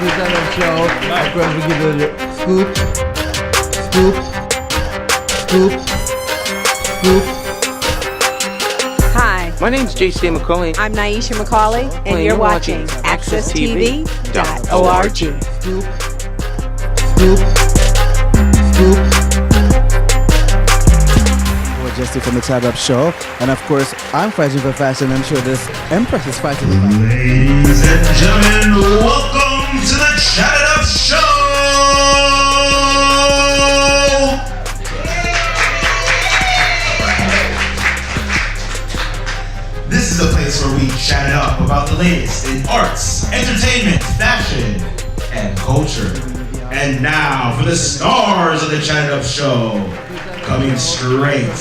to the stand-up show. Of course, we give it a scoop, scoop, scoop, scoop. Hi, My name's Jessi McCauley. I'm McCauley, and you're watching AccessTV.org. Scoop, scoop, scoop. Jessi from the Chat Up Show, and of course I'm fighting for fashion. I'm sure this Empress is fighting for fashion. Ladies and gentlemen, welcome to the Chat It Up Show! This is a place where we chat it up about the latest in arts, entertainment, fashion, and culture. And now for the stars of the Chat It Up Show, coming straight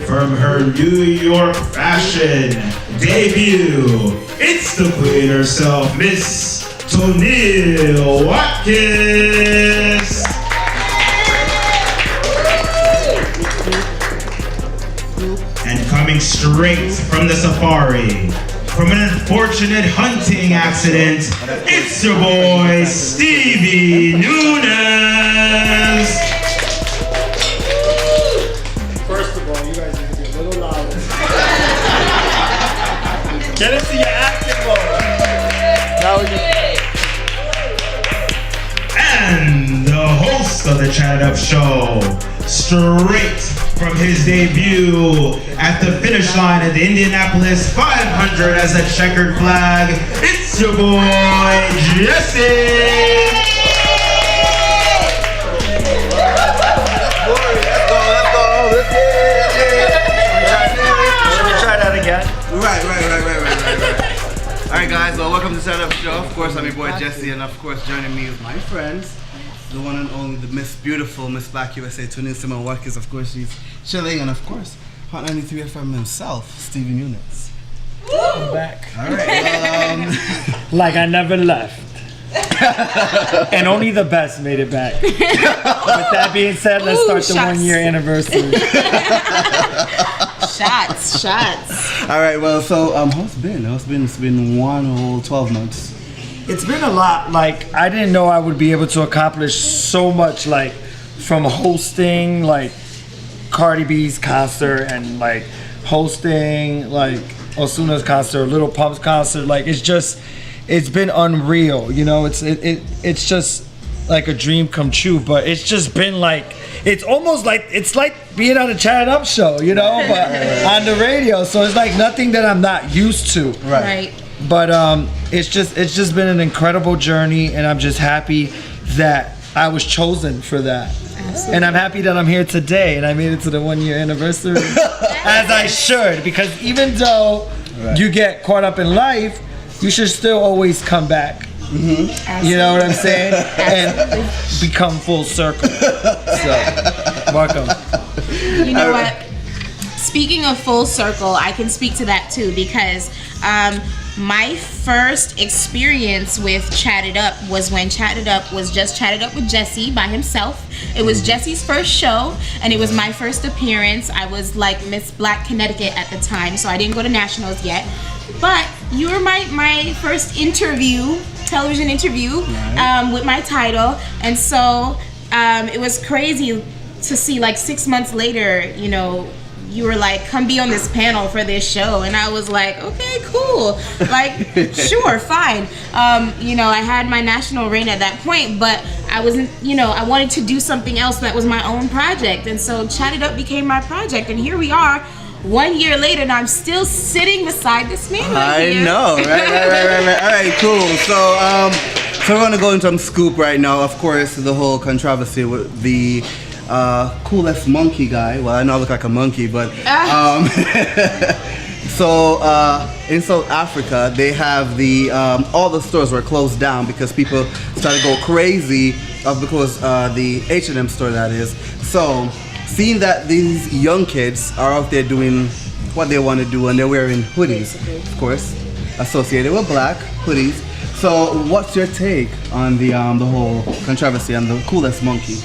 from her New York fashion debut, it's the queen herself, Miss Tonille Watkins. And coming straight from the safari, from an unfortunate hunting accident, it's your boy, Stevie Nunes. First of all, you guys need to be a little louder. Get into your acting mode. Now we And the host of the Chat It Up Show, straight from his debut at the finish line at the Indianapolis 500 as a checkered flag, it's your boy, Jessi. Right. Alright guys, well welcome to the Chat Up Show. Of course I'm your boy Jessi, and of course joining me is my friends, the one and only, the Miss Beautiful, Miss Black USA, Tonille Watkins. Of course she's chilling, and of course Hot 93 FM himself, Stevie Nunes. I'm back. Alright, Like I never left. And only the best made it back. With that being said, let's start the shots. 1 year anniversary. Shots. alright, well so how's it been? It's been 1 whole 12 months. It's been a lot. Like, I didn't know I would be able to accomplish so much, like, from hosting, like, Cardi B's concert and, like, hosting, like, Osuna's concert, Little Pump's concert. Like, it's been unreal, you know? It's just like a dream come true, but it's just been like, it's almost like, it's like being on a Chat It Up show, you know, but on the radio. So it's like nothing that I'm not used to. Right. But it's just been an incredible journey, and I'm just happy that I was chosen for that. Absolutely. And I'm happy that I'm here today, and I made it to the 1 year anniversary, as I should, because even though you get caught up in life, you should still always come back. Mm-hmm. You know what I'm saying? And become full circle. So, welcome. You know what? Speaking of full circle, I can speak to that too, because my first experience with Chat It Up was when Chat It Up was just Chat It Up with Jessi by himself. It was Jessi's first show, and it was my first appearance. I was like Miss Black Connecticut at the time, so I didn't go to nationals yet. But you were my first television interview with my title, and so it was crazy to see, like 6 months later, you know, you were like, come be on this panel for this show, and I was like, okay, cool, like sure, fine. You know, I had my national reign at that point, but I wasn't, you know, I wanted to do something else that was my own project, and so Chat It Up became my project, and here we are 1 year later, and I'm still sitting beside this man right here. I know, right. All right, cool. So we're gonna go into some scoop right now. Of course, the whole controversy with the coolest monkey guy. Well, I know I look like a monkey, but so in South Africa, they have the all the stores were closed down because people started to go crazy because the H&M store, that is. So seeing that these young kids are out there doing what they want to do, and they're wearing hoodies, of course, associated with black hoodies. So what's your take on the whole controversy on the coolest monkey?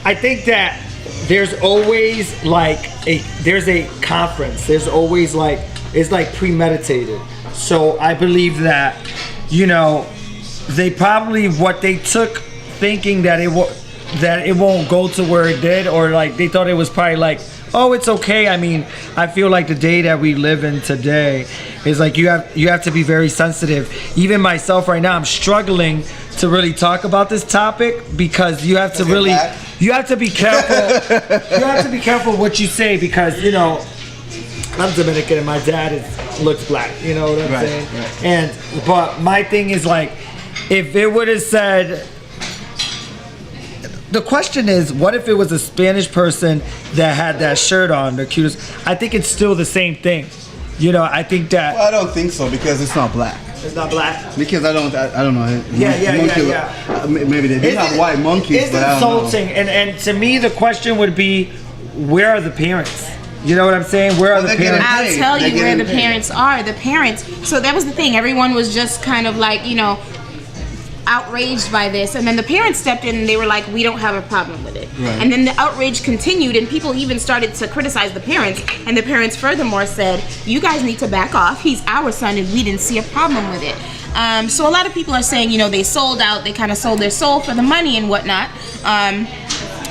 I think that there's always there's a conference. There's always it's like premeditated. So I believe that, you know, they probably what they took thinking that it won't go to where it did, or like they thought it was probably like, oh, it's okay. I mean, I feel like the day that we live in today is like you have to be very sensitive. Even myself right now, I'm struggling to really talk about this topic because you have to really you have to be careful. You have to be careful what you say because, you know, I'm Dominican and my dad looks black, you know what I'm saying? Right. But my thing is like, if it would have said, the question is, what if it was a Spanish person that had that shirt on, the cutest? I think it's still the same thing. You know, I think that. Well, I don't think so because it's not black. It's not black? Because I don't know. Yeah. Maybe they do have white monkeys, it's but I don't insulting. And to me, the question would be, where are the parents? You know what I'm saying? Where are the parents? I'll tell you where the parents are. The parents. So that was the thing. Everyone was just kind of like, you know, outraged by this, and then the parents stepped in and they were like, we don't have a problem with it. Right. And then the outrage continued, and people even started to criticize the parents, and the parents furthermore said, you guys need to back off. He's our son and we didn't see a problem with it. So a lot of people are saying, you know, they sold out, they kind of sold their soul for the money and whatnot.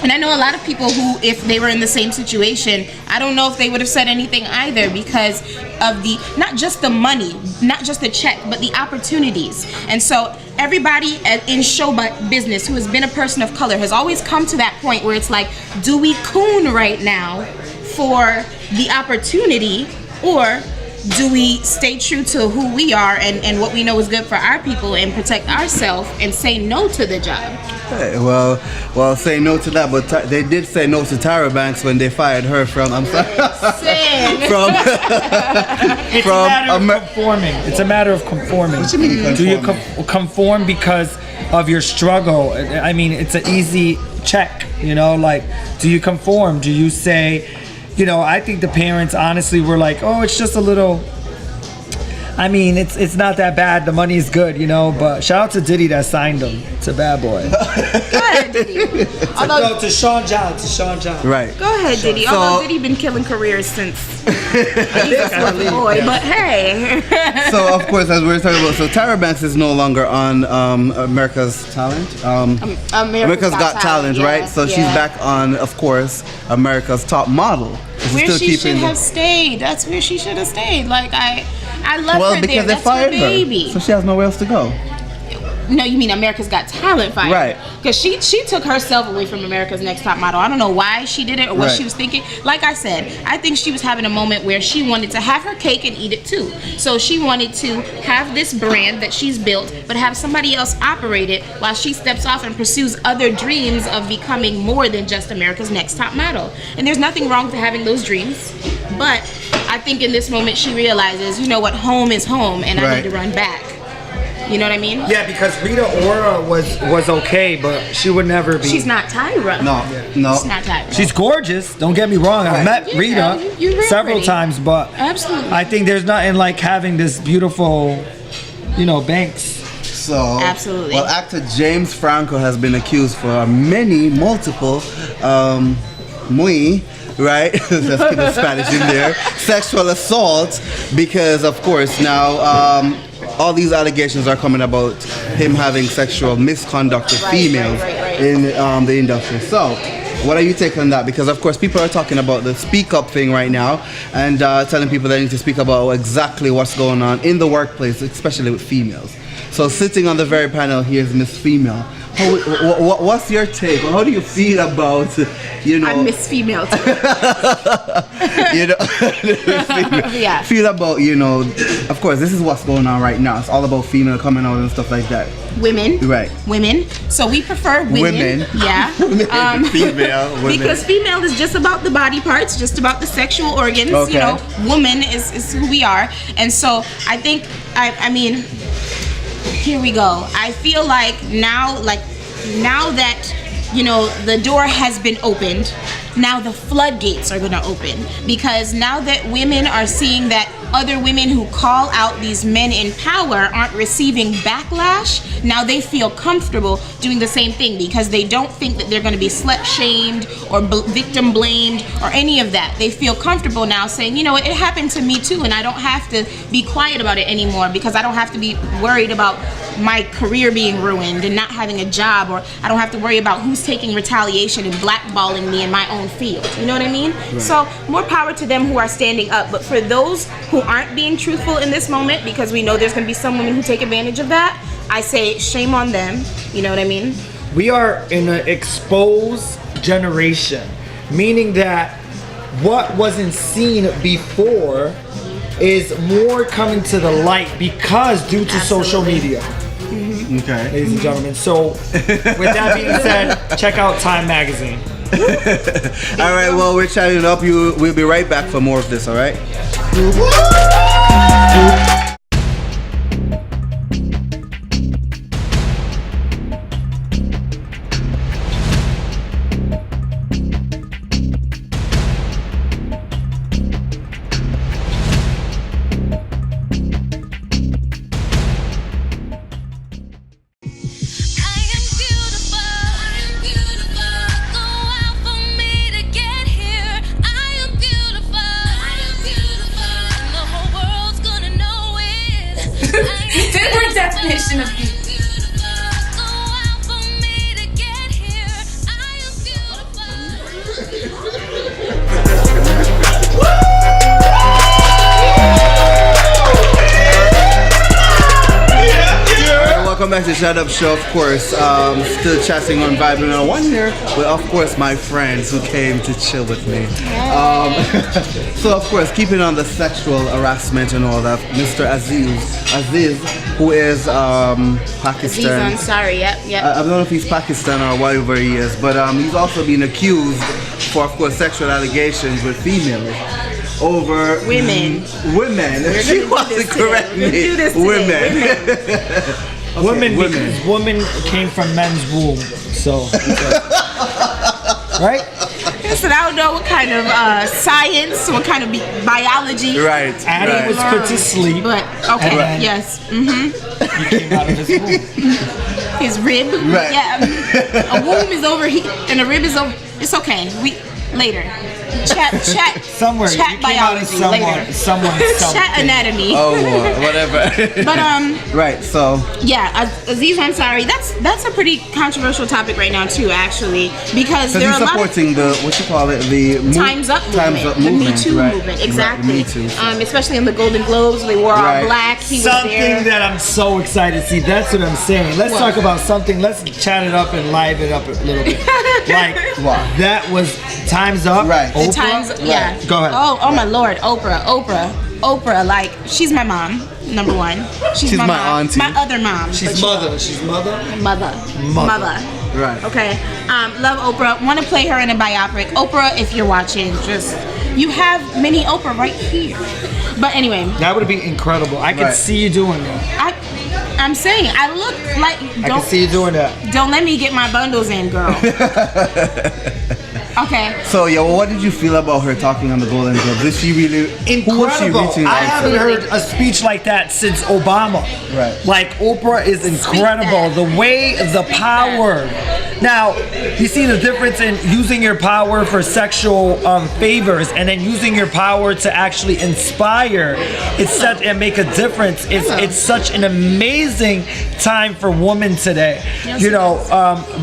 And I know a lot of people who, if they were in the same situation, I don't know if they would have said anything either because of the, not just the money, not just the check, but the opportunities. And so everybody in show business who has been a person of color has always come to that point where it's like, do we coon right now for the opportunity, or do we stay true to who we are and what we know is good for our people and protect ourselves and say no to the job? Hey, well, say no to that, but they did say no to Tyra Banks when they fired her from. I'm sorry. It's a matter of conforming. It's a matter of conforming. What do you mean conforming? Do you conform because of your struggle? I mean, it's an easy check. You know, like, do you conform? Do you say? You know, I think the parents honestly were like, oh, it's just a little, I mean, it's not that bad. The money is good, you know, but shout out to Diddy that signed him to Bad Boy. Go ahead, Diddy. No, to Sean John. Right. Go ahead, Diddy. So, although Diddy been killing careers since Jesus was a boy, but hey. So, of course, as we were talking about, so Tyra Banks is no longer on America's Talent. America's Got Talent, yeah, right? So she's back on, of course, America's Top Model. Where she should have stayed. That's where she should have stayed. Like, I love her there. Because they fired her, so she has nowhere else to go. No, you mean America's Got Talent fired? Right. Because she took herself away from America's Next Top Model. I don't know why she did it or what she was thinking. Like I said, I think she was having a moment where she wanted to have her cake and eat it too. So she wanted to have this brand that she's built, but have somebody else operate it while she steps off and pursues other dreams of becoming more than just America's Next Top Model. And there's nothing wrong with having those dreams, but I think in this moment she realizes, you know what, home is home, and I need to run back. You know what I mean? Yeah, because Rita Ora was okay, but she would never be. She's not Tyra. No. She's not Tyra. She's gorgeous. Don't get me wrong. I've met Rita several times, but absolutely, I think there's nothing like having this beautiful, you know, Banks. So, absolutely. Well, actor James Franco has been accused for multiple, right? Let's keep the Spanish in there. Sexual assault, because of course now all these allegations are coming about him having sexual misconduct with females in the industry. So, what are you taking on that? Because of course people are talking about the speak up thing right now and telling people they need to speak about exactly what's going on in the workplace, especially with females. So sitting on the very panel here is Miss Female. What's your take? How do you feel about, you know? I'm Miss Female too. You know, yeah. Feel about, you know, of course, this is what's going on right now. It's all about female coming out and stuff like that. Women. Right. Women. So we prefer women. Yeah. Female. Women. Because female is just about the body parts, just about the sexual organs. Okay. You know, woman is who we are. And so I think, I mean, here we go. I feel like now that, you know, the door has been opened, now the floodgates are going to open, because now that women are seeing that other women who call out these men in power aren't receiving backlash, now they feel comfortable doing the same thing, because they don't think that they're going to be slut shamed or victim blamed or any of that. They feel comfortable now saying, you know what, it happened to me too, and I don't have to be quiet about it anymore, because I don't have to be worried about my career being ruined and not having a job, or I don't have to worry about who's taking retaliation and blackballing me in my own field. You know what I mean? Right. So more power to them who are standing up. But for those who aren't being truthful in this moment, because we know there's going to be some women who take advantage of that, I say shame on them. You know what I mean? We are in an exposed generation, meaning that what wasn't seen before is more coming to the light because due to social media. Mm-hmm. Okay. Ladies and gentlemen. So with that being said, check out Time Magazine. All right, well, we're chatting it up. We'll be right back for more of this, all right? Definition of beauty. Welcome back to Shut Up Show, of course. Still chatting on Vibing on One here with, of course, my friends who came to chill with me. So, of course, keeping on the sexual harassment and all that, Mr. Aziz, who is Pakistan. Aziz Ansari, yep. I don't know if he's Pakistan or whatever he is, but he's also been accused for, of course, sexual allegations with females. Over women. She wants to correct me. Women, because woman came from men's womb, so right? Listen, I don't know what kind of science, what kind of biology. Right. Addie was put to sleep. But okay, yes. He came out of his womb. His rib. Right. Yeah. A womb is over here, and a rib is over. It's okay. We later. Chat somewhere. Chat biology later. Chat anatomy. Oh, whatever. But right. So. Yeah, Aziz Ansari. That's a pretty controversial topic right now too, actually, because there are a lot of supporting the Time's Up movement, the Me Too movement. Exactly. Right, Me Too. Especially in the Golden Globes, they wore all black. He was something there. that I'm so excited to see. That's what I'm saying. Let's talk about something. Let's chat it up and live it up a little bit. Like that was Time's Up. Right. The Times, yeah. Go ahead. Oh my Lord, Oprah. Like she's my mom, number one. She's my mom. auntie. My other mom. She's mother. Mother. Right. Okay. Love Oprah. Want to play her in a biopic. Oprah, if you're watching, you have mini Oprah right here. But anyway. That would be incredible. I could see you doing that. I'm saying, I look like. I can see you doing that. Don't let me get my bundles in, girl. Okay. So, what did you feel about her talking on the Golden Globes? Did she really? Incredible. Who was she reaching out I haven't heard a speech like that since Obama. Right. Like Oprah is incredible. The way, the power. Now, you see the difference in using your power for sexual favors and then using your power to actually inspire. It's such and make a difference. It's such an amazing time for women today. You know,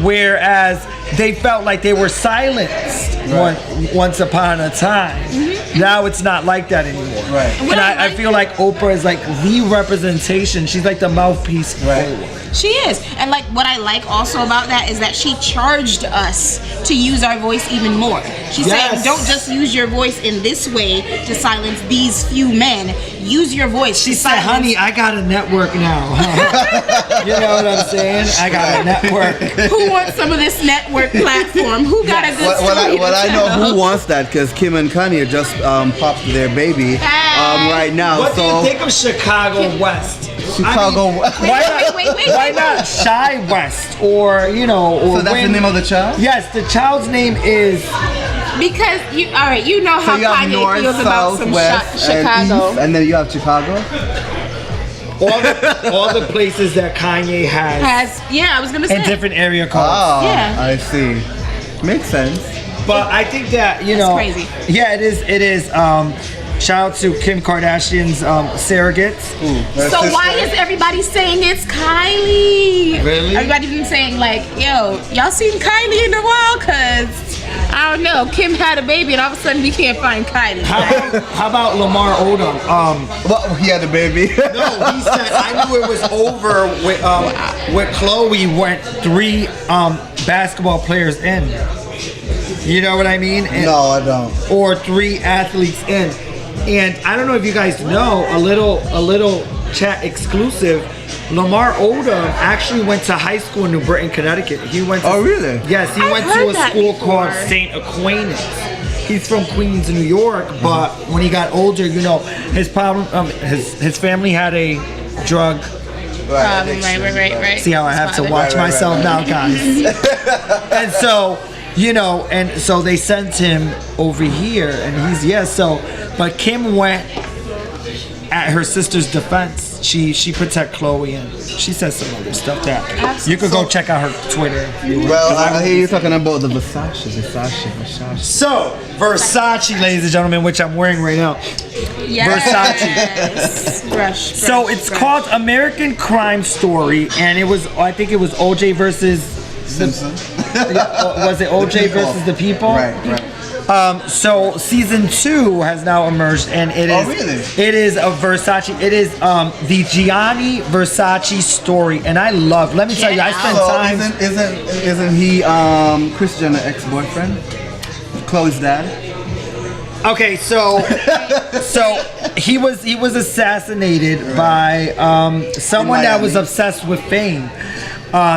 whereas they felt like they were silenced once upon a time. Mm-hmm. Now it's not like that anymore. Right. And I feel like Oprah is like the representation. She's like the mouthpiece. Right. She is. And like what I like also about that is that she charged us to use our voice even more. She's saying don't just use your voice in this way to silence these few men. Use your voice. She said, honey, I got a network now. You know what I'm saying? I got a network. Who wants some of this network platform? Who got a good story? Well, I know who wants that because Kim and Kanye just popped their baby right now. What do you think of Chicago West? West. Why not Shy West or So that's the name of the child? Yes, the child's name is. Because you know how Kanye feels about some Chicago, and then you have Chicago. All the places that Kanye has. I was gonna say. And different area codes. Oh, yeah. I see. Makes sense. But I think that That's crazy. Yeah, it is. Shout out to Kim Kardashian's surrogates. So why is everybody saying it's Kylie? Really? Everybody been saying like, yo, y'all seen Kylie in a while? Cause I don't know, Kim had a baby and all of a sudden we can't find Kylie. How about Lamar Odom? Well, he had a baby. No, he said I knew it was over with Chloe went 3 basketball players in. You know what I mean? No, I don't. Or 3 athletes in. And I don't know if you guys know, a little chat exclusive. Lamar Odom actually went to high school in New Britain, Connecticut. He went to, Oh, really? Yes, he went to a school called St. Aquinas. He's from Queens, New York, but when he got older, you know, his problem, his family had a drug. Right. See how I have to watch myself now, guys. And so, you know, and so they sent him over here, and but Kim went at her sister's defense. She protect Chloe, and she said some other stuff that you could go check out her Twitter. Well, I hear you talking about the Versace. So, Versace, ladies and gentlemen, which I'm wearing right now. Yes. Versace. So it's called American Crime Story, and I think it was OJ versus Simpson. Was it OJ versus the People? Right. So season 2 has now emerged, and it is. Oh, really? It is a Versace. It is the Gianni Versace story, and I love. Let me tell you, I spent time. Isn't he Kris Jenner's ex-boyfriend? Chloe's dad. Okay, so he was assassinated by someone that was obsessed with fame.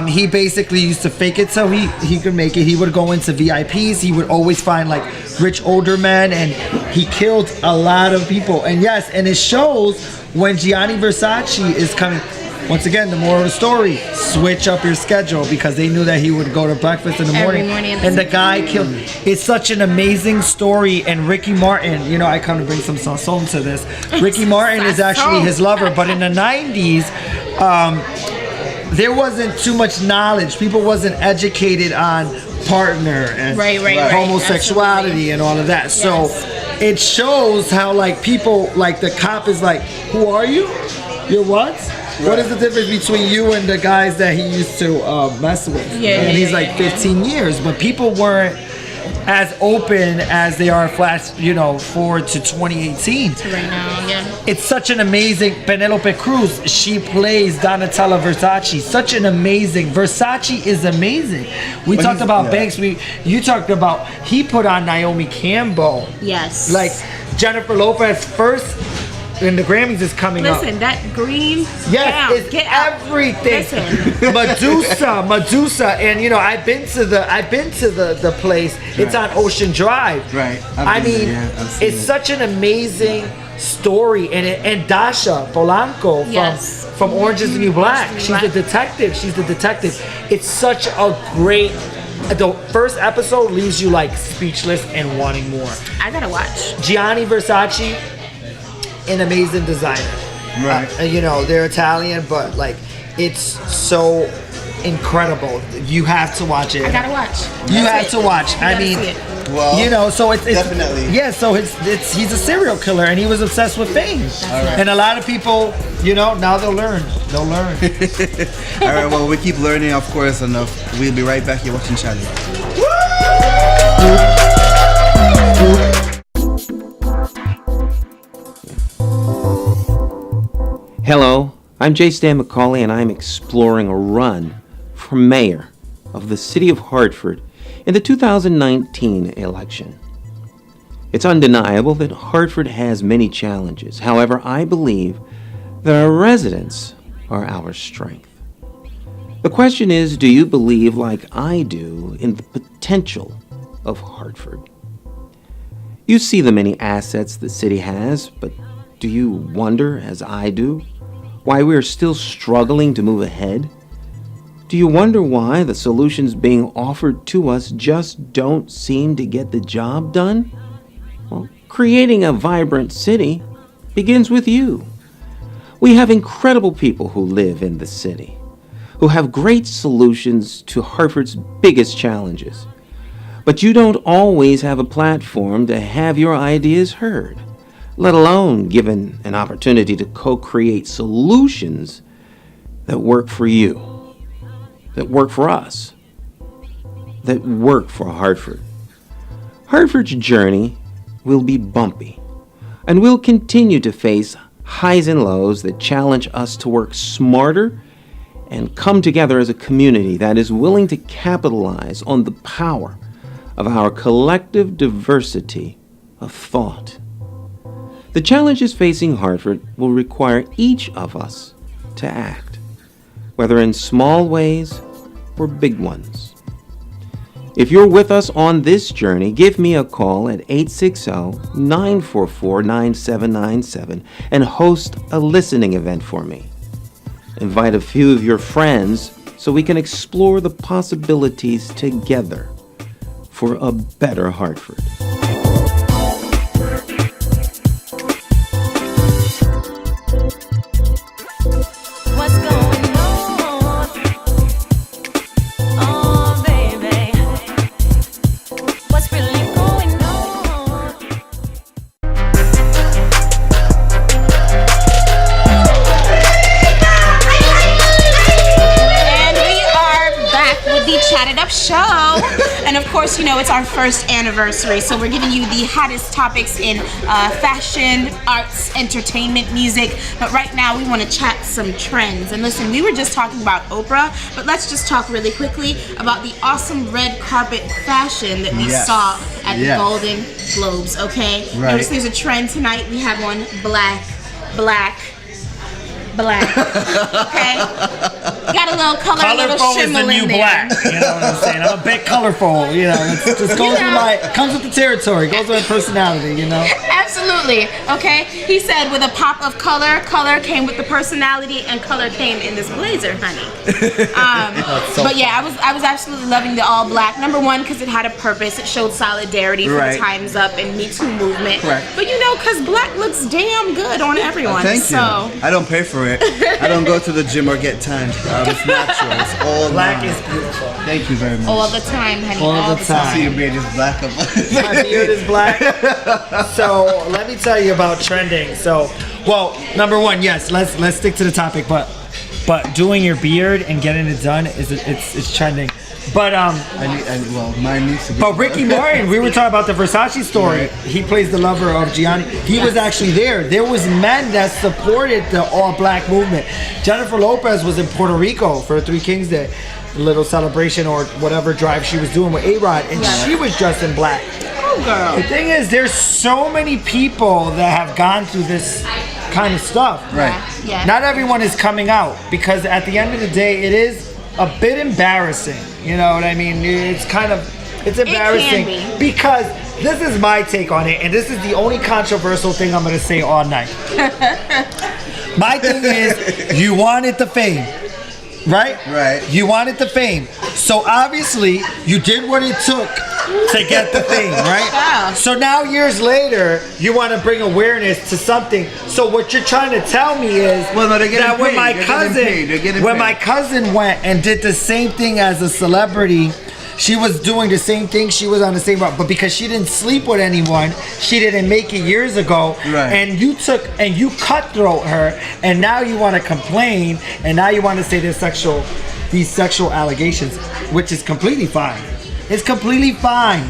He basically used to fake it so he could make it. He would go into VIPs. He would always find like rich older men, and he killed a lot of people. And yes, and it shows when Gianni Versace is coming. Once again, the moral of the story: switch up your schedule, because they knew that he would go to breakfast in the morning. And the guy killed. It's such an amazing story. And Ricky Martin, you know, I come to bring some song to this. Ricky Martin is actually his lover, but in the 90s. There wasn't too much knowledge. People wasn't educated on partner and homosexuality and all of that. Yes. So it shows how like people, like the cop is like, who are you? You're what? Right. What is the difference between you and the guys that he used to mess with? And he's like 15 years. But people weren't as open as they are forward to 2018. Right now, yeah. It's such an amazing Penelope Cruz. She plays Donatella Versace. Such an amazing. Versace is amazing. We talked about Banks. You talked about he put on Naomi Campbell. Yes. Like Jennifer Lopez first. And the Grammys is coming up. Listen, that green. Yes, it's everything. Medusa, and you know I've been to the place. It's on Ocean Drive. Right. It's such an amazing story, and Dasha Polanco from Orange Is the New Black. She's the detective. It's such a great. The first episode leaves you like speechless and wanting more. I gotta watch. Gianni Versace. An amazing designer. Right. You know, they're Italian, but like it's so incredible. You have to watch it. I gotta watch. You have to watch. I mean, well, you know, so it's definitely. Yeah, so he's a serial killer, and he was obsessed with fame. Right. And a lot of people, you know, now they'll learn. All right, well, we keep learning, of course, and we'll be right back here watching Charlie. Hello, I'm J. Stan McCauley, and I'm exploring a run for mayor of the city of Hartford in the 2019 election. It's undeniable that Hartford has many challenges. However, I believe that our residents are our strength. The question is, do you believe, like I do, in the potential of Hartford? You see the many assets the city has, but do you wonder, as I do, why we are still struggling to move ahead? Do you wonder why the solutions being offered to us just don't seem to get the job done? Well, creating a vibrant city begins with you. We have incredible people who live in the city, who have great solutions to Hartford's biggest challenges. But you don't always have a platform to have your ideas heard. let alone given an opportunity to co-create solutions that work for you, that work for us, that work for Hartford. Hartford's journey will be bumpy, and we'll continue to face highs and lows that challenge us to work smarter and come together as a community that is willing to capitalize on the power of our collective diversity of thought. The challenges facing Hartford will require each of us to act, whether in small ways or big ones. If you're with us on this journey, give me a call at 860-944-9797 and host a listening event for me. Invite a few of your friends so we can explore the possibilities together for a better Hartford. And of course, you know, it's our first anniversary, so we're giving you the hottest topics in fashion, arts, entertainment, music. But right now, we want to chat some trends. And listen, we were just talking about Oprah, but let's just talk really quickly about the awesome red carpet fashion that we saw at the Golden Globes, okay? Right. Notice there's a trend tonight. We have on black. Okay? Got a little color, a little Colorful is shimmer the new in there. black. You know what I'm saying? I'm a bit colorful. You know, it just goes with my, comes with the territory, goes with my personality. You know. Absolutely. Okay. He said with a pop of color came with the personality, and color came in this blazer, honey. But yeah, I was absolutely loving the all black. Number one, because it had a purpose. It showed solidarity for the Time's Up and Me Too movement. Correct. But you know, because black looks damn good on everyone. Thank you. I don't pay for it. I don't go to the gym or get tanned. It's natural. It's all Black mine. is beautiful. Thank you very much. All the time, honey. All the time. See, your beard is black. My beard is black. So let me tell you about trending. So, well, number one, yes, let's stick to the topic. But doing your beard and getting it done it's trending. But mine needs to be. But Ricky Martin, we were talking about the Versace story. Right. He plays the lover of Gianni. He was actually there. There was men that supported the all-black movement. Jennifer Lopez was in Puerto Rico for Three Kings Day, a little celebration or whatever drive she was doing with A-Rod, and she was dressed in black. Oh, girl. The thing is, there's so many people that have gone through this kind of stuff. Right. Yeah. Not everyone is coming out, because at the end of the day, it is a bit embarrassing. You know what I mean? It's embarrassing because this is my take on it, and this is the only controversial thing I'm going to say all night. My thing is, you wanted the fame, right? Right. You wanted the fame. So obviously, you did what it took to get the fame, right? Yeah. So now years later, you want to bring awareness to something. So what you're trying to tell me is Well, no, they're getting that when paid. my They're cousin, getting when paid. my cousin went and did the same thing as a celebrity, she was doing the same thing. She was on the same route, but because she didn't sleep with anyone, she didn't make it years ago. Right. And you cutthroat her, and now you want to complain, and now you want to say these sexual allegations, which is completely fine. It's completely fine.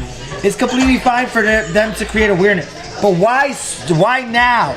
It's completely fine for them to create awareness. But why now?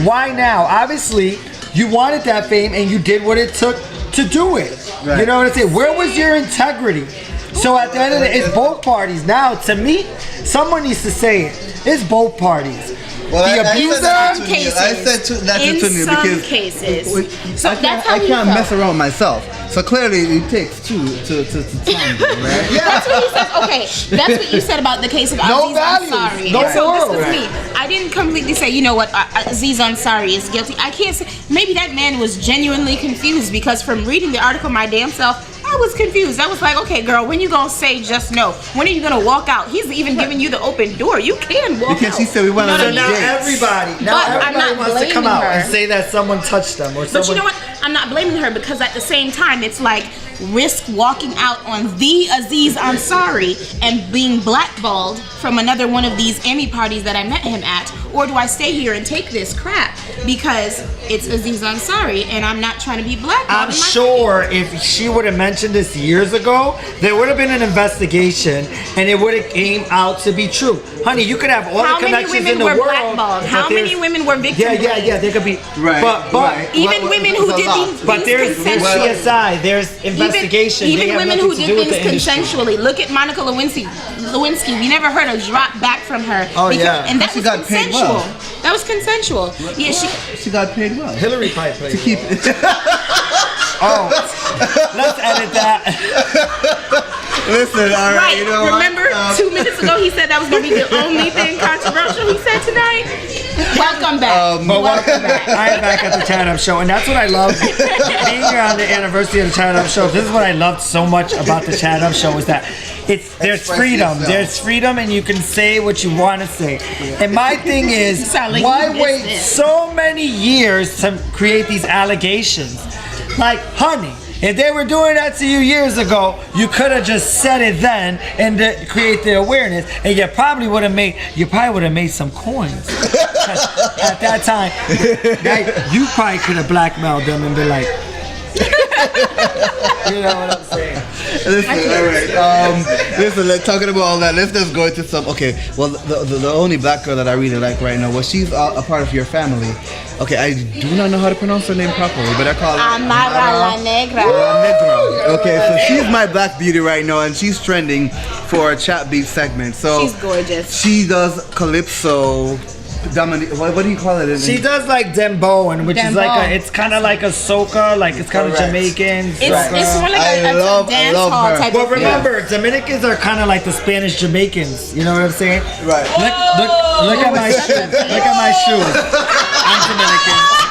Why now? Obviously, you wanted that fame, and you did what it took to do it. Right. You know what I'm saying? Where was your integrity? So at the end of the day, it's both parties. Now, to me, someone needs to say it. It's both parties. Well, The I abuser. said In some cases. I said that In to you some because cases. So I that's how can't he felt. mess around myself. So clearly, it takes two to tango, right? That's what he said. Okay, that's what you said about the case of No Aziz values, Ansari. no And so morals. this was me. I didn't completely say, you know what, Aziz Ansari is guilty. I can't say. Maybe that man was genuinely confused, because from reading the article my damn self, I was confused. I was like, okay, girl, when you gonna say just no? When are you gonna walk out? He's even giving you the open door. You can walk Because out. he said we went You know on what So I a mean? now dates. everybody But I'm not wants to come blaming out her. and say that someone touched them or But someone. you know what? I'm not blaming her, because at the same time, it's like, risk walking out on the Aziz Ansari and being blackballed from another one of these Emmy parties that I met him at? Or do I stay here and take this crap because it's Aziz Ansari and I'm not trying to be blackballed? I'm sure if she would have mentioned this years ago, there would have been an investigation and it would have came out to be true. Honey, you could have all the connections in the world. How many women were victims? Yeah, there could be. Right. But even women who did these but there's consensually. CSI, there's investigation. Even women who did things consensually. Look at Monica Lewinsky. We never heard a drop back from her. Oh, yeah. And that She was got paid consensual. well. That was consensual. Yeah, She got paid well. Hillary Pipe played. To keep. Oh, let's edit that. Listen, all right. Right. You know Remember, what? 2 minutes ago he said that was going to be the only thing controversial he said tonight. Welcome back. Welcome back. I am back at the Chat Up Show, and that's what I love. Being here on the anniversary of the Chat Up Show, this is what I loved so much about the Chat Up Show is that there's freedom. yourself. There's freedom, and you can say what you want to say. And my thing is, sound like why you wait missed it. so many years to create these allegations? Like, honey, if they were doing that to you years ago, you could have just said it then and create the awareness, and you probably would have made some coins. At that time, you probably could have blackmailed them and been like, you know what I'm saying? Listen, all right. Listen, talking about all that, let's just go into some. Okay, well, the only black girl that I really like right now, well, she's a part of your family. Okay, I do not know how to pronounce her name properly, but I call her Amara La Negra. Okay, so she's my black beauty right now, and she's trending for a chat beat segment. So She's gorgeous. she does calypso. What do you call it? She does like dembow, and which is like Dembow. it's kind of like a soca, like it's kind of Correct. Jamaican. It's more like I a love dance hall her. type But of thing. remember, Dominicans are kind of like the Spanish Jamaicans. You know what I'm saying? Right. Look at my shoes. Look at my shoes. I'm Dominican.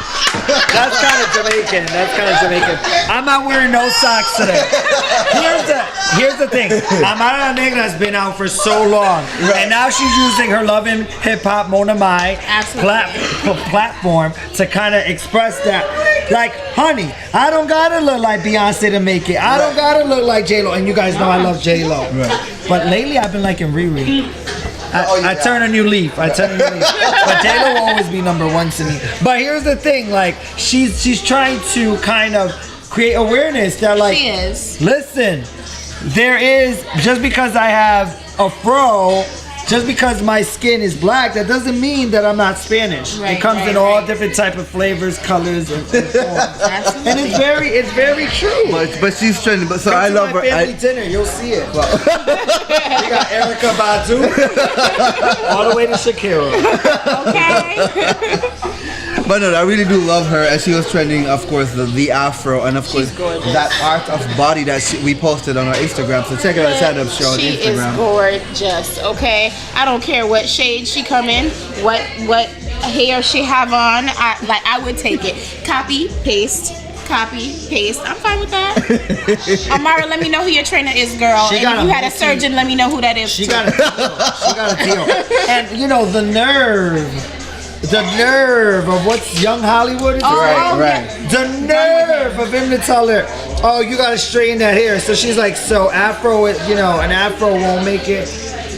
That's kind of Jamaican. I'm not wearing no socks today. Here's the thing. Amara Negra has been out for so long, and now she's using her Love and Hip Hop Mona Mai platform to kind of express that. Like, honey, I don't gotta look like Beyonce to make it. I don't gotta look like J-Lo, and you guys know I love J-Lo. Right. But lately I've been liking Riri. I turn a new leaf. But J-Lo will always be number one to me. But here's the thing, like she's trying to kind of create awareness that like She is. listen, there is just because I have a fro, just because my skin is black, that doesn't mean that I'm not Spanish. Right, it comes right, in all right. different type of flavors, colors, and forms. Absolutely. And it's very true. But she's trending. But so Come I to love my her. family dinner, you'll see it. We got Erica Badu all the way to Shakira. Okay. But no, I really do love her, and she was trending, of course, the afro, and of course that art of body that we posted on our Instagram. So check out our Chat Up Show on She Instagram. is gorgeous. Okay, I don't care what shade she come in, what hair she have on. I would take it. Copy, paste. I'm fine with that. Amara, let me know who your trainer is, girl. She And got if a you had a multi- surgeon, let me know who that is. She too. got a deal. And you know the nerve of what's Young Hollywood is. Right. The nerve of him to tell her, oh, you gotta straighten that hair. So she's like, so afro, an afro won't make it.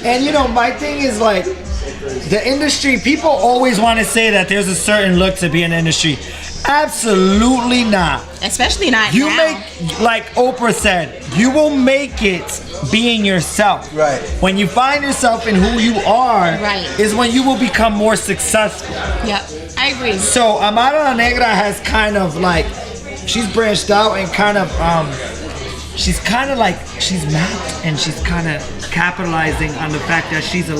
And my thing is like, the industry, people always want to say that there's a certain look to be in the industry. Absolutely not. Especially not You now. make, like Oprah said, you will make it being yourself. Right. When you find yourself in who you are, Right. is when you will become more successful. Yep, I agree. So Amara La Negra has kind of like, she's branched out and kind of, she's kind of like, she's mapped and she's kind of capitalizing on the fact that she's a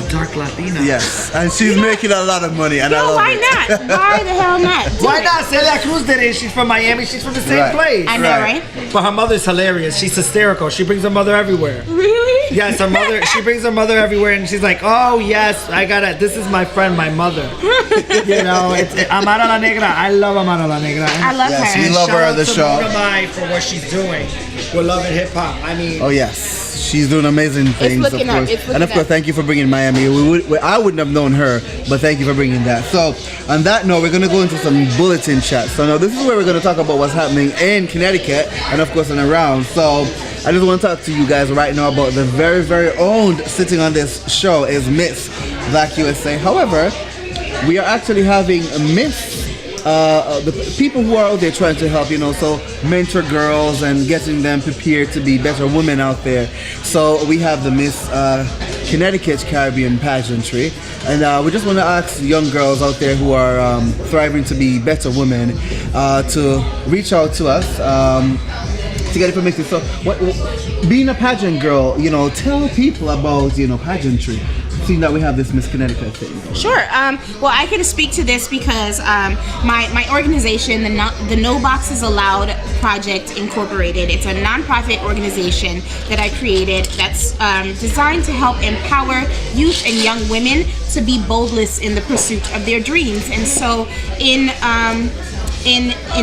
dark Latina. Yes, and she's making a lot of money, and I love why it. not? Why the hell not? Do Why it. not? Celia Cruz did it. She's from Miami. She's from the same Right. place. I know, Right. right? But her mother's hilarious. She's hysterical. She brings her mother everywhere. Really? Yes, her mother. She brings her mother everywhere, and she's like, "Oh yes, I gotta. This is my friend, my mother." It's Amara La Negra. I love Amara La Negra. I love Yes, her. we love her on the show. Mona Mai for what she's doing with Love and Hip Hop. I mean, Oh yes, she's doing amazing things. looking of up. course. It's looking And of course, up. thank you for bringing Miami. I wouldn't have known her, but thank you for bringing that. So, on that note, we're going to go into some bulletin chat. So now this is where we're going to talk about what's happening in Connecticut and of course and around. So I just want to talk to you guys right now about the very, very owned sitting on this show is Miss Black USA. However, we are actually having a Miss the people who are out there trying to help, so mentor girls and getting them prepared to be better women out there. So we have the Miss Connecticut Caribbean pageantry, and we just want to ask young girls out there who are thriving to be better women to reach out to us to get information. So being a pageant girl, tell people about pageantry, seeing that we have this Miss Connecticut thing. Sure. Well, I can speak to this because my organization, the No Boxes Allowed Project Incorporated, it's a nonprofit organization that I created that's designed to help empower youth and young women to be boldless in the pursuit of their dreams. And so in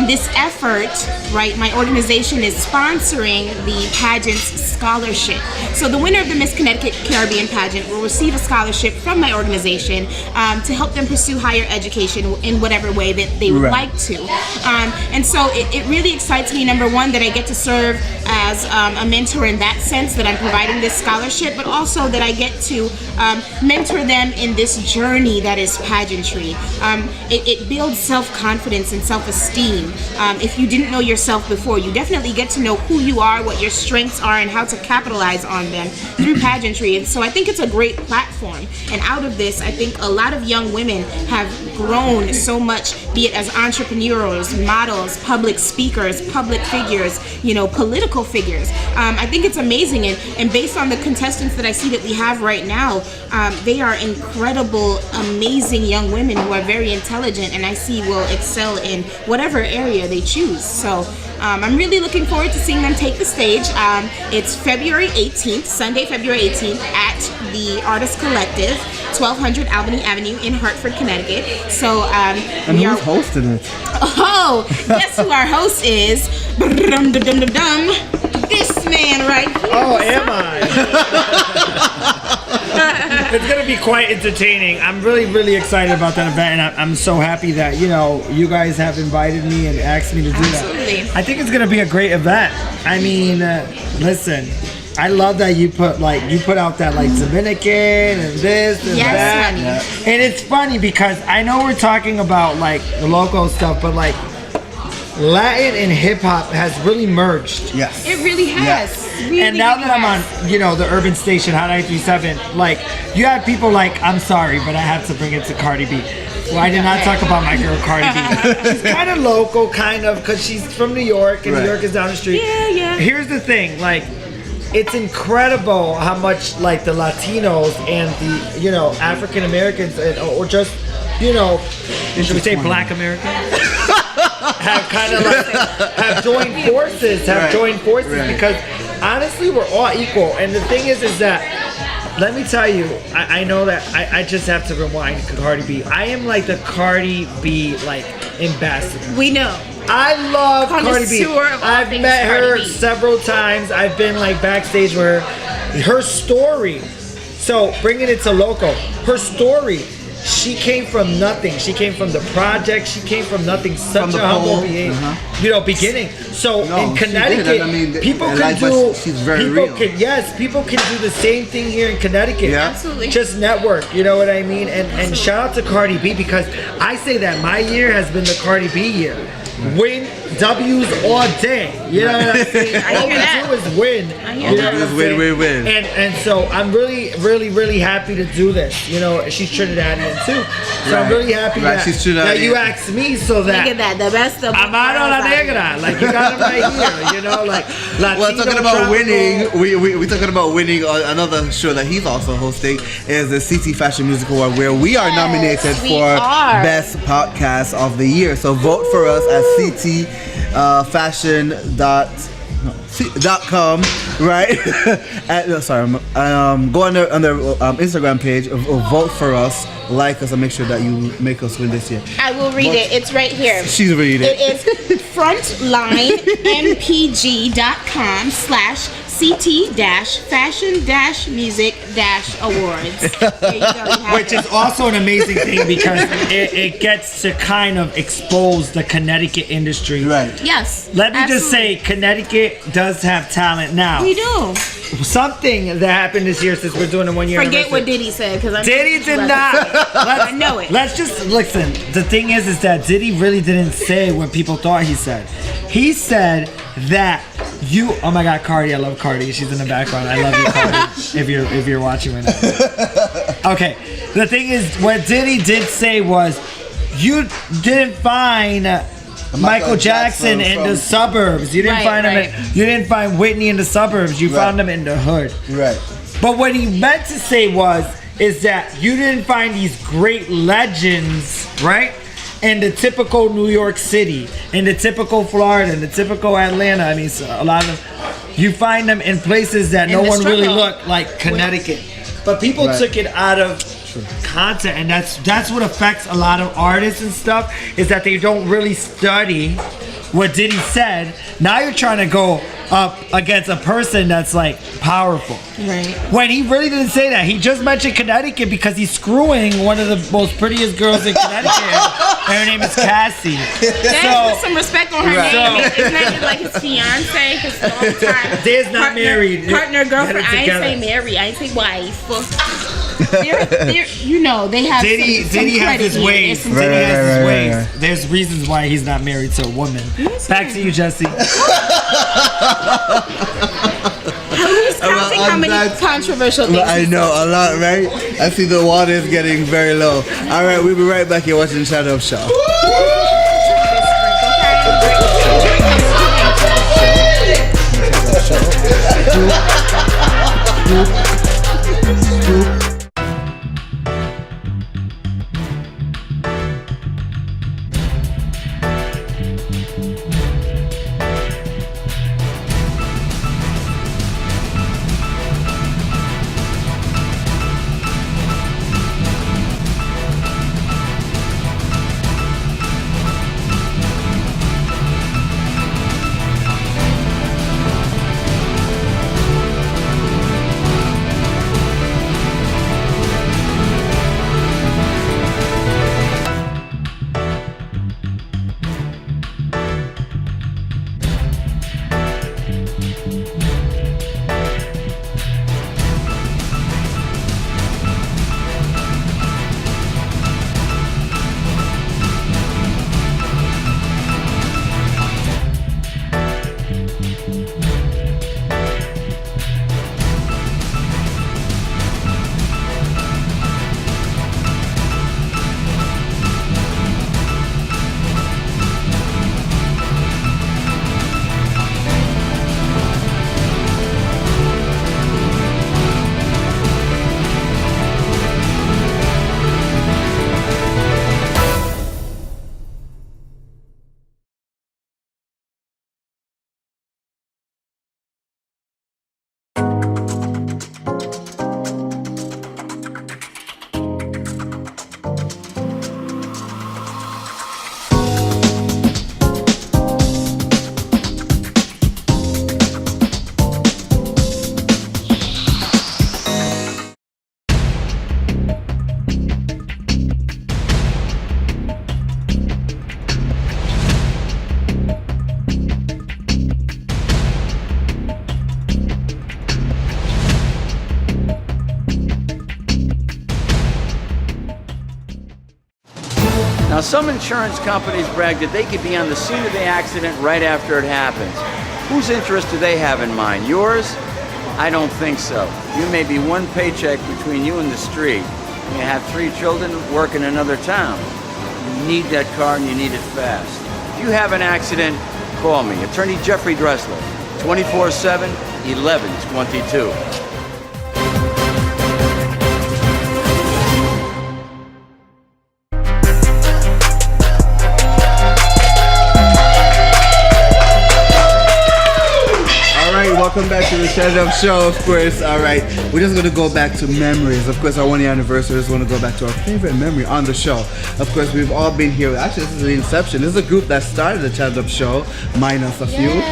this effort, right, my organization is sponsoring the pageant's scholarship. So the winner of the Miss Connecticut Caribbean pageant will receive a scholarship from my organization to help them pursue higher education in whatever way that they would like to. And so it really excites me, number one, that I get to serve as a mentor in that sense, that I'm providing this scholarship, but also that I get to mentor them in this journey that is pageantry. It builds self-confidence and self-esteem. If you didn't know yourself before, you definitely get to know who you are, what your strengths are, and how to capitalize on them through pageantry. And so I think it's a great platform. And out of this, I think a lot of young women have grown so much, be it as entrepreneurs, models, public speakers, public figures, political figures. I think it's amazing. And based on the contestants that I see that we have right now, they are incredible, amazing young women who are very intelligent, and I see will excel in whatever area they choose. So I'm really looking forward to seeing them take the stage. It's February 18th, Sunday, February 18th at the Artist Collective, 1200 Albany Avenue in Hartford, Connecticut. So and who's hosting it? Oh, guess who our host is? This man right here. Oh, am I? It's going to be quite entertaining. I'm really, really excited about that event, and I'm so happy that, you guys have invited me and asked me to do Absolutely. that. I think it's going to be a great event. I mean, listen, I love that you put out that Dominican and this and that. Honey. And it's funny because I know we're talking about the local stuff, but Latin and hip hop has really merged. Yes. It really has. Yes. Really, And now really that I'm has. on, the urban station, Hot 937, you had people I'm sorry, but I have to bring it to Cardi B. Well, I did not talk about my girl Cardi B. She's kind of local, because she's from New York, and New York is down the street. Yeah. Here's the thing, it's incredible how much the Latinos and the African Americans or just should we say Black Americans have kind of have joined forces, because honestly we're all equal. And the thing is that, let me tell you, I know that I just have to rewind Cardi B. I am the Cardi B ambassador. We know. I love Cardi B. Connoisseur of all I've things met her Cardi B. several times. I've been backstage with her story. So bringing it to local, her story. She came from nothing. She came from the project. She came from nothing. Such a humble beginning. So in Connecticut, people can do. She's very real. People can do the same thing here in Connecticut. Yeah. Absolutely. Just network. You know what I mean? And shout out to Cardi B, because I say that my year has been the Cardi B year. Win W's all day. You know what I'm saying? All we do is win. hear that. Just win. And so I'm really, really, really happy to do this. She's Trinidadian too. So I'm really happy that you asked me so that. Look at that, the best of Amaro La Negra. You got it right here. Well, talking about winning, we talking about winning. Another show that he's also hosting is the CT Fashion Music Award, where we are nominated for Best Podcast of the Year. So vote for us at ctfashion.com, right? Go on their Instagram page, vote for us, like us, and make sure that you make us win this year. I will read it. It's right here. She's reading it. It is frontlinempg.com/ CT-Fashion-Music-Awards. There you go. Which is also an amazing thing because it gets to kind of expose the Connecticut industry. Right. Yes. Let me just absolutely. say, Connecticut does have talent now. We do. Something that happened this year since we're doing the 1 year Forget what anniversary. Diddy said, because Diddy did not. I know it. Let's just listen. The thing is that Diddy really didn't say what people thought he said. He said that you. Oh my God, Cardi! I love Cardi. She's in the background. I love you, Cardi. if you're watching right now. Okay. The thing is, what Diddy did say was, you didn't find Michael Jackson in the suburbs. You didn't find him. You didn't find Whitney in the suburbs. You found him in the hood. Right. But what he meant to say is that you didn't find these great legends, right? In the typical New York City, in the typical Florida, in the typical Atlanta. I mean, a lot of them, you find them in places that no one really looked, like Connecticut. But people took it out of content, and that's what affects a lot of artists and stuff, is that they don't really study what Diddy said. Now you're trying to go up against a person that's like powerful. Right. When he really didn't say that. He just mentioned Connecticut because he's screwing one of the most prettiest girls in Connecticut. And her name is Cassie. Put some respect on her name. Isn't that like his fiance? Because all the time. There's not married. Partner, girlfriend. I ain't say married. I ain't say wife. They're, you know, they have Diddy has his ways. Diddy has his ways. There's reasons why he's not married to a woman. Back to you, Jessi. Who's counting how many controversial things? I know, a lot, right? I see the water is getting very low. All right, we'll be right back here watching the Shadow Up Show. Now, some insurance companies brag that they could be on the scene of the accident right after it happens. Whose interest do they have in mind? Yours? I don't think so. You may be one paycheck between you and the street. You have 3 children, work in another town. You need that car and you need it fast. If you have an accident, call me. Attorney Jeffrey Dressler, 24/7, 1122. Welcome back to the Shadow Up Show, of course. All right, we're just going to go back to memories. Of course, our 1 year anniversary is going to go back to our favorite memory on the show. Of course, we've all been here. Actually, this is the inception. This is a group that started the Shadow Up Show, minus a few.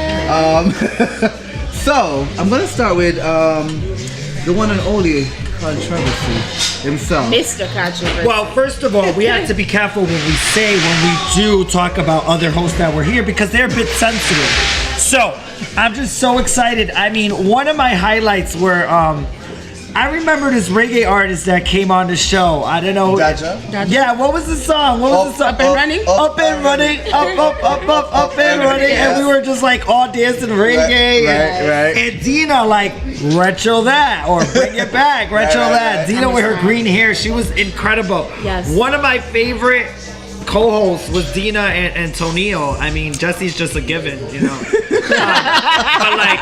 So I'm gonna start with the one and only Controversy himself. Mr. Controversy. Well, first of all, we have to be careful what we say when we do talk about other hosts that were here because they're a bit sensitive. So, I'm just so excited. I mean, one of my highlights were, I remember this reggae artist that came on the show. I don't know. Daja? Yeah, what was the song? Up and Running? Up and running, up and running. And we were just like all dancing reggae. Right. And Dina like retro that or bring it back, retro that. Dina with her green hair, she was incredible. Yes. One of my favorite co-hosts was Dina and Tonio. I mean, Jessi's just a given, you know. But like,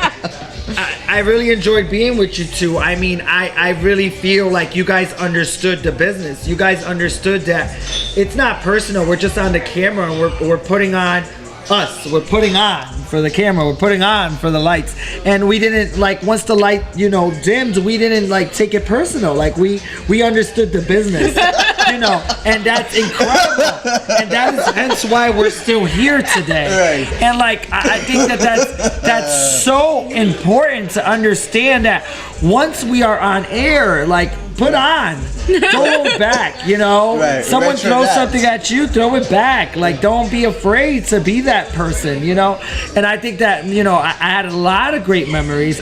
I really enjoyed being with you two. I mean, I really feel like you guys understood the business. You guys understood that it's not personal. We're just on the camera and we're putting on us. We're putting on for the camera. We're putting on for the lights. And we didn't like once the light, dimmed, we didn't like take it personal. Like we understood the business. And that's incredible. And that is hence why we're still here today. Right. And like I think that's so important to understand that once we are on air, like put on. Don't hold back, Right. Someone throws something at you, throw it back. Like don't be afraid to be that person, And I think that, I had a lot of great memories.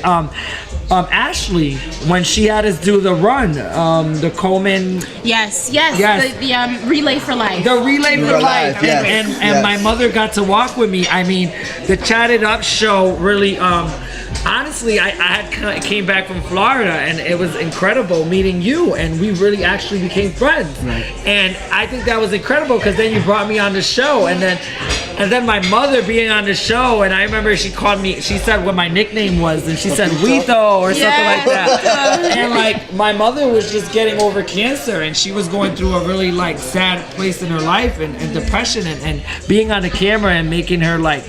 Ashley, when she had us do the run, the Coleman. Yes. The Relay for Life. The Relay for Life. Yes. And my mother got to walk with me. I mean, the Chatted Up show really, honestly, I came back from Florida and it was incredible meeting you and we really actually became friends. Right. And I think that was incredible because then you brought me on the show and then my mother being on the show and I remember she said what my nickname was and she said Wito or something like that. And like my mother was just getting over cancer and she was going through a really like sad place in her life and depression and being on the camera and making her like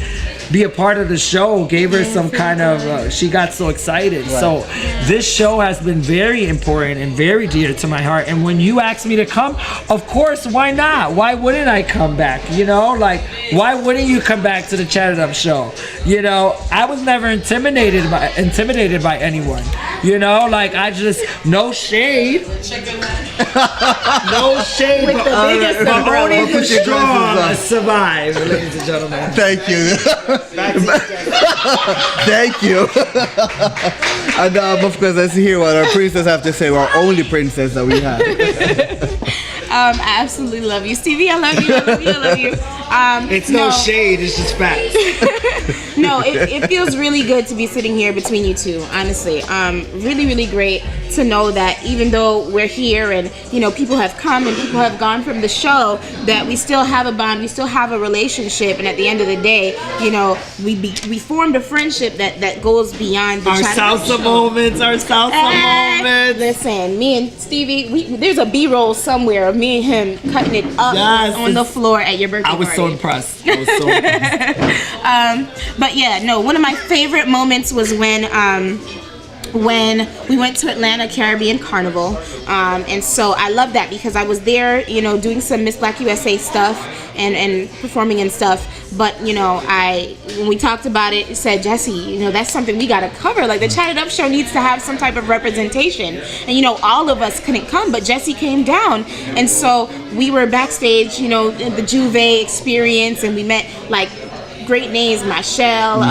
be a part of the show gave her some kind of she got so excited. Right. So this show has been very important and very dear to my heart and when you asked me to come, of course, why not? Why wouldn't I come back? Like why wouldn't you come back to the Chatted Up show? I was never intimidated by anyone. Like I just no shade. No shade. With the biggest but only the strong survive, ladies and gentlemen. Thank you. Thank you. And of course, let's hear what our princess have to say. Our only princess that we have. I absolutely love you, Stevie. I love you. It's no shade. It's just facts. No, it feels really good to be sitting here between you two. Honestly, really, really great to know that even though we're here and people have come and people have gone from the show, that we still have a bond, we still have a relationship, and at the end of the day, we formed a friendship that goes beyond the our salsa moments. Listen, me and Stevie, there's a B-roll somewhere of me and him cutting it up on the floor at your birthday party. I was so impressed. But yeah, no, one of my favorite moments was when we went to Atlanta Caribbean Carnival, and so I love that because I was there, doing some Miss Black USA stuff and performing and stuff. But when we talked about it, said Jessi, that's something we gotta cover. Like the Chatted Up show needs to have some type of representation, and all of us couldn't come, but Jessi came down, and so we were backstage, in the Juve experience, and we met like great names, Michelle.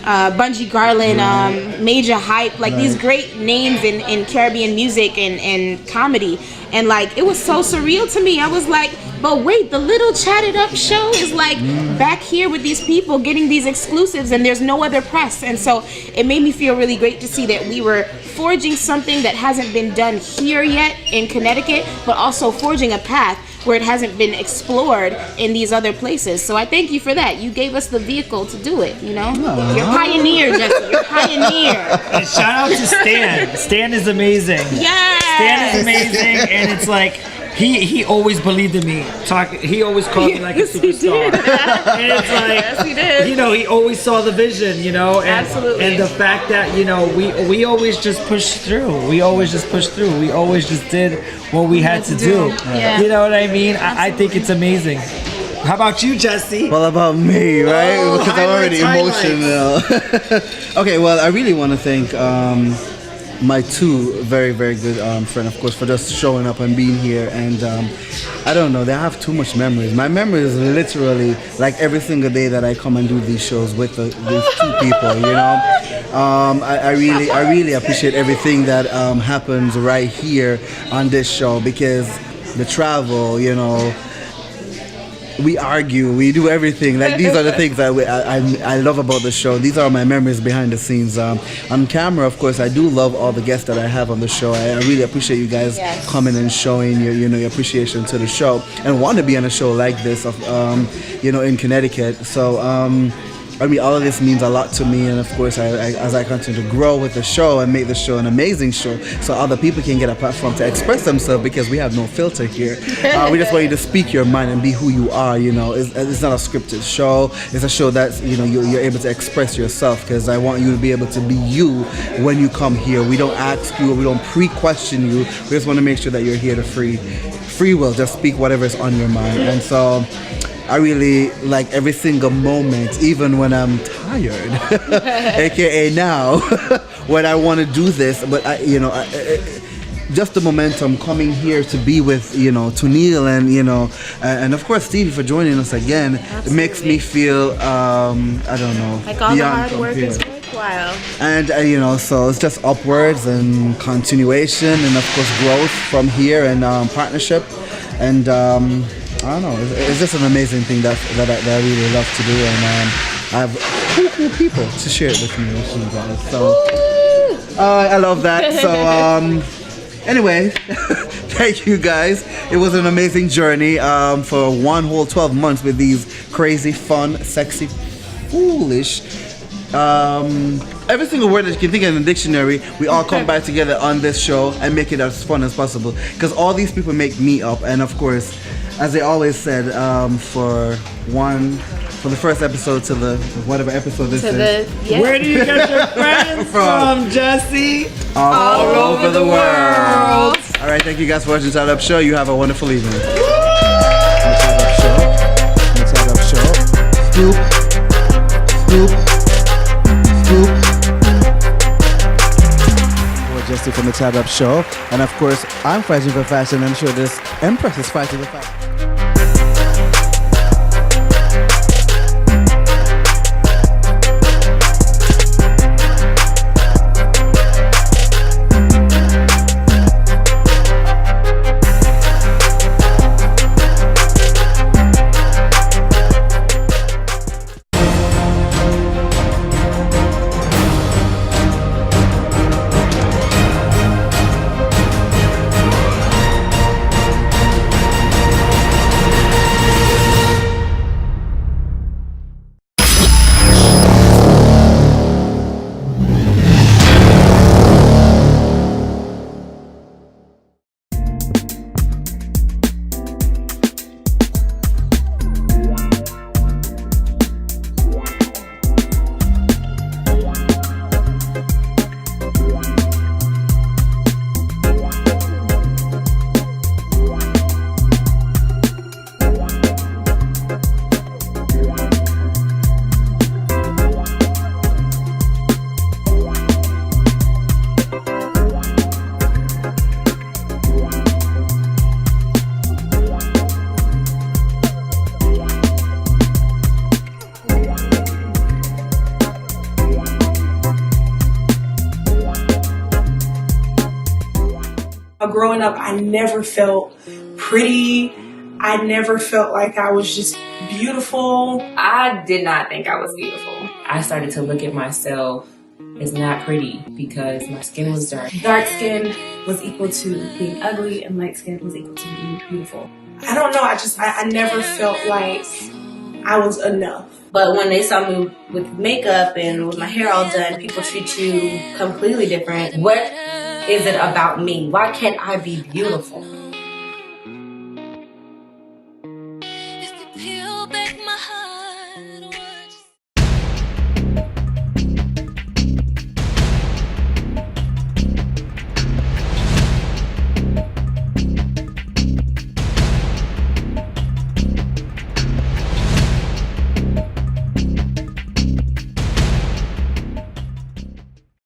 Bungie Garland, Major Hype, like these great names in Caribbean music and comedy, and like it was so surreal to me. I was like, but wait, the little Chatted Up show is like back here with these people getting these exclusives and there's no other press, and so it made me feel really great to see that we were forging something that hasn't been done here yet in Connecticut, but also forging a path where it hasn't been explored in these other places. So I thank you for that. You gave us the vehicle to do it, You're pioneer, Jessi. You're pioneer. And shout out to Stan. Stan is amazing. Yes. Stan is amazing, and it's like he always believed in me. He always called me like a superstar. And it's like, yes, he did. He always saw the vision, and, Absolutely. And the fact that, we always just pushed through. We always just pushed through. We always just did what we had to do. Yeah. You know what I mean? I think it's amazing. How about you, Jessi? Well, about me, right? Oh, because I'm already highlights. emotional. Okay, well, I really want to thank my two very, very good friends, of course, for just showing up and being here. And I don't know, they have too much memories. My memory is literally like every single day that I come and do these shows with these two people, you know. I really appreciate everything that happens right here on this show, because the travel, you know, we argue, we do everything. Like, these are the things that I love about the show. These are my memories behind the scenes. On camera, of course, I do love all the guests that I have on the show. I really appreciate you guys coming and showing your appreciation to the show and want to be on a show like this, in Connecticut. So. I mean, all of this means a lot to me, and of course, as I continue to grow with the show and make the show an amazing show, so other people can get a platform to express themselves, because we have no filter here. We just want you to speak your mind and be who you are. You know, it's not a scripted show. It's a show that you're able to express yourself, because I want you to be able to be you when you come here. We don't ask you, we don't pre-question you. We just want to make sure that you're here to free will. Just speak whatever's on your mind, and so. I really like every single moment, even when I'm tired, aka now, when I want to do this. But just the momentum coming here to be with Tunil and of course Stevie for joining us again. Absolutely. It makes me feel I don't know, like all the hard work is worthwhile. And so it's just upwards and continuation, and of course growth from here, and partnership, and. I don't know. It's just an amazing thing that I really love to do, and I have cool people to share it with me, guys. So I love that. So anyway, thank you guys. It was an amazing journey for one whole 12 months with these crazy, fun, sexy, foolish. Every single word that you can think of in the dictionary, we all come back together on this show and make it as fun as possible. Because all these people make me up, and of course. As they always said, for the first episode to the whatever episode this is. Where do you get your friends from, Jessi? All over the world. All right, thank you guys for watching the Chat Up Show. You have a wonderful evening. Chat Up Show. Chat Up Show. Scoop. Jessi from the Chat Up Show, and of course I'm fighting for fashion. I'm sure this Empress is fighting for fashion. Growing up, I never felt pretty. I never felt like I was just beautiful. I did not think I was beautiful. I started to look at myself as not pretty because my skin was dark. Dark skin was equal to being ugly, and light skin was equal to being beautiful. I don't know, I never felt like I was enough. But when they saw me with makeup and with my hair all done, people treat you completely different. What is it about me? Why can't I be beautiful?